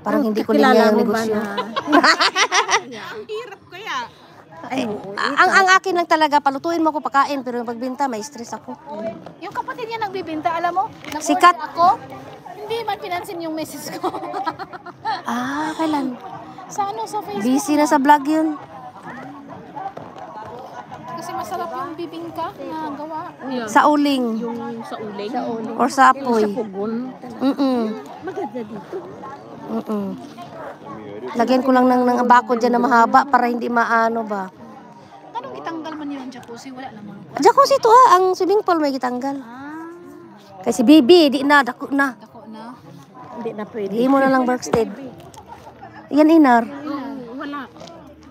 Parang hindi ko linya yung negosyo. Ang hirap kaya. Ang akin lang talaga, palutuin mo ako pakain, pero yung pagbenta, may stress ako. Yung kapatid niya nagbibinta, alam mo? Sikat. Ako, hindi man pinansin yung message ko. Kailan? Sa Facebook. Busy na sa vlog yun. Kasi masarap yung bibingka na gawa. Sa uling. Yung sa uling. Or sa apoy. Maganda dito. Lagyan ko lang ng bakod dyan na mahaba para hindi maano ba. Anong itanggal man yung jacuzzi? Wala naman. Jacuzzi to ang swimming pool may gitanggal. Kasi bibi, di na, dako na. Dako na. Hindi na pwede. Hindi mo na lang workstead. Yan inar. Wala.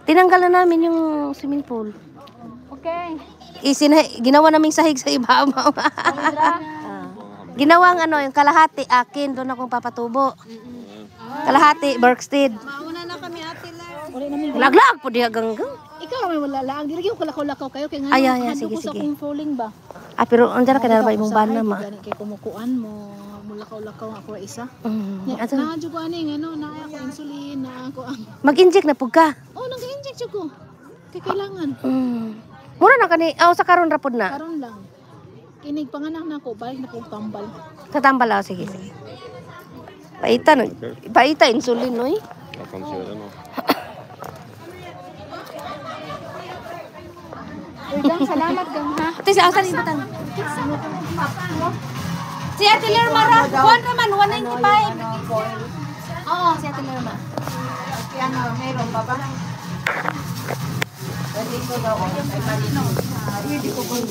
Tinanggal na namin yung swimming pool. Okay. Ginawa naming sahig sa ibabaw. Ginawang yung kalahati akin, doon akong papatubo. Kalahati, workstead. Mauna na kami ate Lar. Laglag po diya ganggang. Ikaw may wala lang. Dilagyan ko lakaw-lakaw kayo. Kaya nga, Sige, ko sa sige. kung falling ba? Pero andyan na kinarabay mong bana ma. Gani kay kumukuan mo. Mulakaw-lakaw ako isa. Ato. Naadyo ko aning na ako insulin na ako ang. Mag-inject na pug ka. Oh, nag-inject siya ko. Kailangan. Mura na kani, sa karon rapod na. Karon lang. Kinig panganak na ako, balik na kong tambal. Sa tambal sige. Paita insulin no. Uy, gang, salamat gang ha. Ate si Asan ibutang. Si Ate Lerma ra, kuan naman 195. Oo, si Ate Lerma. Meron pa ba? Dito daw ay malino. Hindi ko kung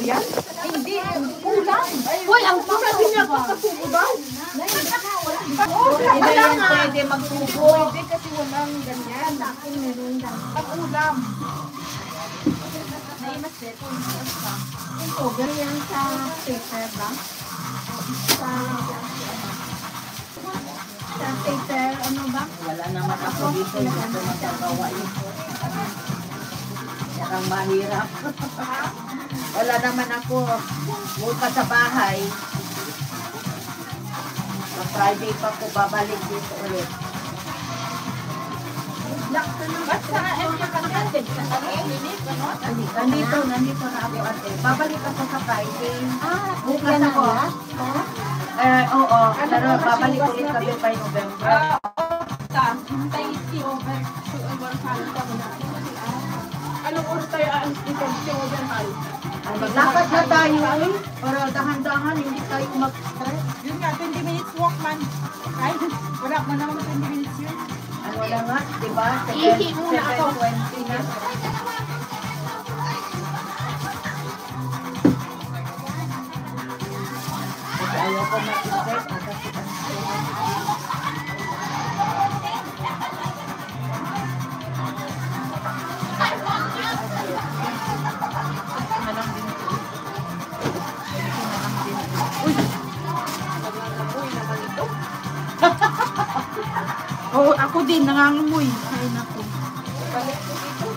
yan. Hindi, ulam. Hoy, ang Sabi niya pagkatubo daw. Hindi yan pwede magtubo. Hindi kasi walang ganyan. Akin meron lang. Pag-ulam. Ito, ganyan sa paper ba? Sa paper, ano ba? Wala naman ako dito. Hindi ko magagawa yun. Yan ang mahirap. Wala naman ako. Buka sa bahay. Friday pa ko babalik dito ulit. Nandito na ako ate. Babalik ako sa Friday. Bukas ako. Oo. Pero babalik ulit kami by November. Anong oras tayo aalis dito? Maglakad na tayo eh. Para dahan-dahan, hindi tayo mag-stress. Yun nga, 20 minutes walk man. Ay, wala man naman 20 minutes yun. Wala nga, diba? Ihi muna ako. 7:20 na. Kasi ayaw ko mag-stress. Oo, ako din, nangangamoy. Ay, naku. Balik ko dito.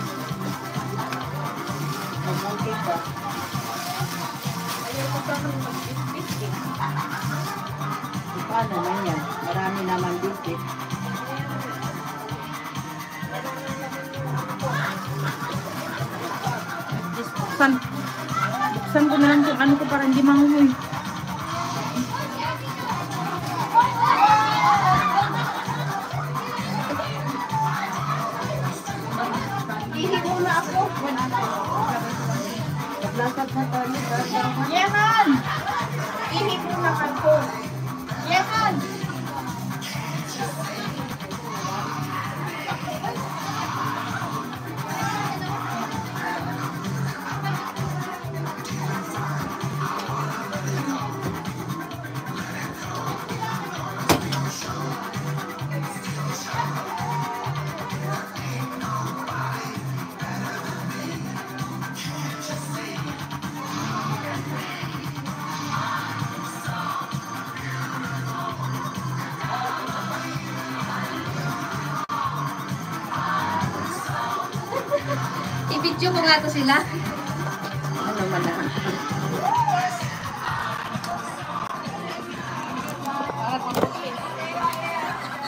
Mag-monkey ba? Ayaw ko pa mag-biscuit eh. Paano na yan? Marami naman biscuit. Buksan ko na lang kung ano ko para hindi mangumoy. Lakad na tayo. Yehan! Ihi muna ako. Yehan! I-video ko nga to sila. Ano man na.